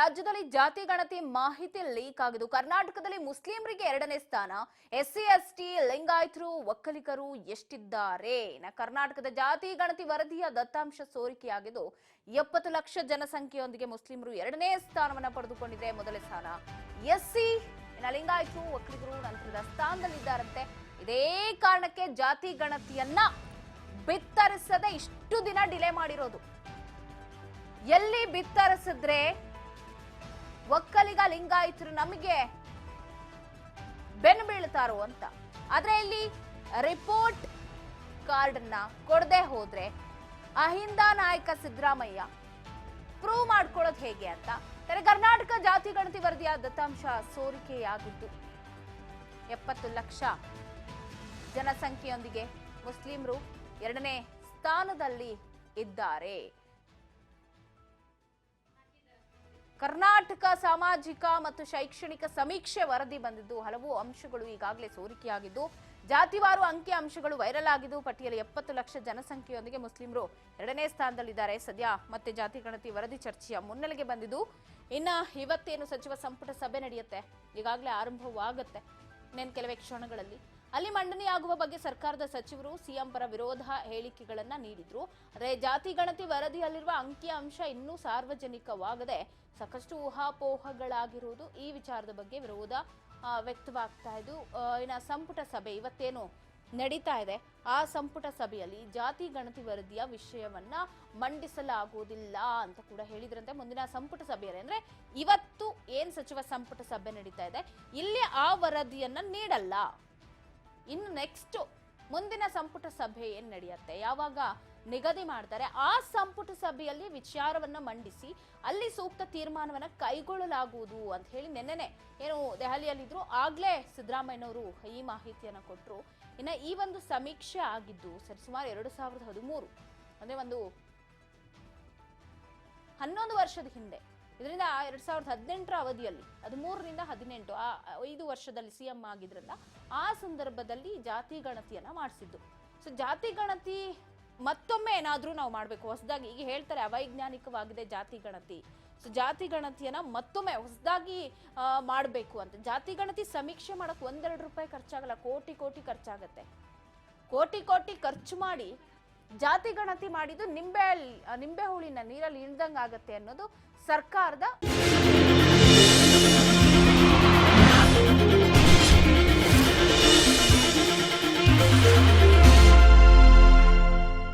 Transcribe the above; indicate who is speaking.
Speaker 1: ರಾಜ್ಯದಲ್ಲಿ ಜಾತಿ ಗಣತಿ ಮಾಹಿತಿ ಲೀಕ್ ಆಗಿದ್ದು ಕರ್ನಾಟಕದಲ್ಲಿ ಮುಸ್ಲಿಮರಿಗೆ 2ನೇ ಸ್ಥಾನ, ಎಸ್ಸಿ ಎಸ್ಟಿ ಲಿಂಗಾಯತರು ಒಕ್ಕಲಿಗರು ಎಷ್ಟಿದ್ದಾರೆ? ಕರ್ನಾಟಕದ ಜಾತಿ ಗಣತಿ ವರದಿಯ ದತ್ತಾಂಶ ಸೋರಿಕೆಯಾಗಿದ್ದು 70 ಲಕ್ಷ ಜನಸಂಖ್ಯೆಯೊಂದಿಗೆ ಮುಸ್ಲಿಮರು 2ನೇ ಸ್ಥಾನವನ್ನ ಪಡೆದುಕೊಂಡಿದೆ. ಮೊದಲ ಸ್ಥಾನ ಎಸ್ಸಿ, ಲಿಂಗಾಯತರು ಒಕ್ಕಲಿಗರು ನಂತರದ ಸ್ಥಾನದಲ್ಲಿದ್ದಾರಂತೆ. ಇದೇ ಕಾರಣಕ್ಕೆ ಜಾತಿ ಗಣತಿಯನ್ನ ಬಿತ್ತರಿಸದೆ ಇಷ್ಟು ದಿನ ಡಿಲೇ ಮಾಡಿರೋದು. ಎಲ್ಲಿ ಬಿತ್ತರಿಸಿದ್ರೆ ಒಕ್ಕಲಿಗ ಲಿಂಗಾಯತರು ನಮಗೆ ಬೆನ್ನು ಬೀಳ್ತಾರೋ ಅಂತ. ಆದ್ರೆ ಇಲ್ಲಿ ರಿಪೋರ್ಟ್ ಕಾರ್ಡ್ ಅನ್ನ ಕೊಡದೆ ಹೋದ್ರೆ ಅಹಿಂದ ನಾಯಕ ಸಿದ್ದರಾಮಯ್ಯ ಪ್ರೂವ್ ಮಾಡ್ಕೊಳ್ಳೋದು ಹೇಗೆ ಅಂತ. ಕರ್ನಾಟಕ ಜಾತಿ ಗಣತಿ ವರದಿಯ ದತ್ತಾಂಶ ಸೋರಿಕೆಯಾಗಿದ್ದು 70 ಲಕ್ಷ ಜನಸಂಖ್ಯೆಯೊಂದಿಗೆ ಮುಸ್ಲಿಮರು 2ನೇ ಸ್ಥಾನದಲ್ಲಿ ಇದ್ದಾರೆ. ಕರ್ನಾಟಕ ಸಾಮಾಜಿಕ ಮತ್ತು ಶೈಕ್ಷಣಿಕ ಸಮೀಕ್ಷೆ ವರದಿ ಬಂದಿದ್ದು ಹಲವು ಅಂಶಗಳು ಈಗಾಗಲೇ ಸೋರಿಕೆಯಾಗಿದ್ದು ಜಾತಿವಾರು ಅಂಕಿ ಅಂಶಗಳು ವೈರಲ್ ಆಗಿದ್ದು ಪಟ್ಟಿಯಲ್ಲಿ 70 ಲಕ್ಷ ಜನಸಂಖ್ಯೆಯೊಂದಿಗೆ ಮುಸ್ಲಿಮರು 2ನೇ ಸ್ಥಾನದಲ್ಲಿದ್ದಾರೆ. ಸದ್ಯ ಮತ್ತೆ ಜಾತಿ ಗಣತಿ ವರದಿ ಚರ್ಚೆಯ ಮುನ್ನೆಲೆಗೆ ಬಂದಿದ್ದು ಇನ್ನ ಇವತ್ತೇನು ಸಚಿವ ಸಂಪುಟ ಸಭೆ ನಡೆಯುತ್ತೆ, ಈಗಾಗಲೇ ಆರಂಭವಾಗುತ್ತೆ ಇನ್ನೇನು ಕೆಲವೇ ಕ್ಷಣಗಳಲ್ಲಿ. ಅಲ್ಲಿ ಮಂಡನೆಯಾಗುವ ಬಗ್ಗೆ ಸರ್ಕಾರದ ಸಚಿವರು ಸಿಎಂ ಪರ ವಿರೋಧ ಹೇಳಿಕೆಗಳನ್ನ ನೀಡಿದ್ರು. ಆದರೆ ಜಾತಿ ಗಣತಿ ವರದಿಯಲ್ಲಿರುವ ಅಂಕಿ ಅಂಶ ಇನ್ನೂ ಸಾರ್ವಜನಿಕವಾಗದೆ ಸಾಕಷ್ಟು ಊಹಾಪೋಹಗಳಾಗಿರುವುದು, ಈ ವಿಚಾರದ ಬಗ್ಗೆ ವಿರೋಧ ವ್ಯಕ್ತವಾಗ್ತಾ ಇದ್ದು ಇನ್ನು ಸಂಪುಟ ಸಭೆ ಇವತ್ತೇನು ನಡೀತಾ ಇದೆ ಆ ಸಂಪುಟ ಸಭೆಯಲ್ಲಿ ಜಾತಿ ಗಣತಿ ವರದಿಯ ವಿಷಯವನ್ನ ಮಂಡಿಸಲಾಗುವುದಿಲ್ಲ ಅಂತ ಕೂಡ ಹೇಳಿದ್ರಂತೆ. ಮುಂದಿನ ಸಂಪುಟ ಸಭೆಯಲ್ಲಿ ಅಂದ್ರೆ ಇವತ್ತು ಏನ್ ಸಚಿವ ಸಂಪುಟ ಸಭೆ ನಡೀತಾ ಇದೆ ಇಲ್ಲಿ ಆ ವರದಿಯನ್ನ ನೀಡಲ್ಲ. ಇನ್ನು ನೆಕ್ಸ್ಟ್ ಮುಂದಿನ ಸಂಪುಟ ಸಭೆ ಏನ್ ನಡೆಯುತ್ತೆ, ಯಾವಾಗ ನಿಗದಿ ಮಾಡ್ತಾರೆ ಆ ಸಂಪುಟ ಸಭೆಯಲ್ಲಿ ವಿಚಾರವನ್ನ ಮಂಡಿಸಿ ಅಲ್ಲಿ ಸೂಕ್ತ ತೀರ್ಮಾನವನ್ನ ಕೈಗೊಳ್ಳಲಾಗುವುದು ಅಂತ ಹೇಳಿ ನಿನ್ನೆನೆ ಏನು ದೆಹಲಿಯಲ್ಲಿದ್ರು ಆಗ್ಲೇ ಸಿದ್ದರಾಮಯ್ಯನವರು ಈ ಮಾಹಿತಿಯನ್ನ ಕೊಟ್ಟರು. ಇನ್ನ ಈ ಒಂದು ಸಮೀಕ್ಷೆ ಆಗಿದ್ದು ಸರಿಸುಮಾರು 2013 ಅಂದ್ರೆ ಒಂದು 11 ವರ್ಷದ ಹಿಂದೆ. ಇದರಿಂದ 2018ರ ಅವಧಿಯಲ್ಲಿ 13ರಿಂದ 18 5 ವರ್ಷದಲ್ಲಿ ಸಿಎಂ ಆಗಿದ್ರಲ್ಲ ಆ ಸಂದರ್ಭದಲ್ಲಿ ಜಾತಿ ಗಣತಿಯನ್ನ ಮಾಡಿಸಿದ್ದು. ಸೊ ಜಾತಿ ಗಣತಿ ಮತ್ತೊಮ್ಮೆ ಏನಾದ್ರೂ ನಾವು ಮಾಡ್ಬೇಕು ಹೊಸದಾಗಿ, ಈಗ ಹೇಳ್ತಾರೆ ಅವೈಜ್ಞಾನಿಕವಾಗಿದೆ ಜಾತಿ ಗಣತಿ, ಸೊ ಜಾತಿ ಗಣತಿಯನ್ನ ಮತ್ತೊಮ್ಮೆ ಹೊಸದಾಗಿ ಮಾಡಬೇಕು ಅಂತ. ಜಾತಿ ಗಣತಿ ಸಮೀಕ್ಷೆ ಮಾಡಕ್ 1-2 ರೂಪಾಯಿ ಖರ್ಚಾಗಲ್ಲ, ಕೋಟಿ ಕೋಟಿ ಖರ್ಚಾಗತ್ತೆ. ಕೋಟಿ ಖರ್ಚು ಮಾಡಿ ಜಾತಿ ಗಣತಿ ಮಾಡಿದ್ದು ನಿಂಬೆ ಹುಳಿನ ನೀರಲ್ಲಿ ಇಳ್ದಂಗಾಗತ್ತೆ ಅನ್ನೋದು ಸರ್ಕಾರದ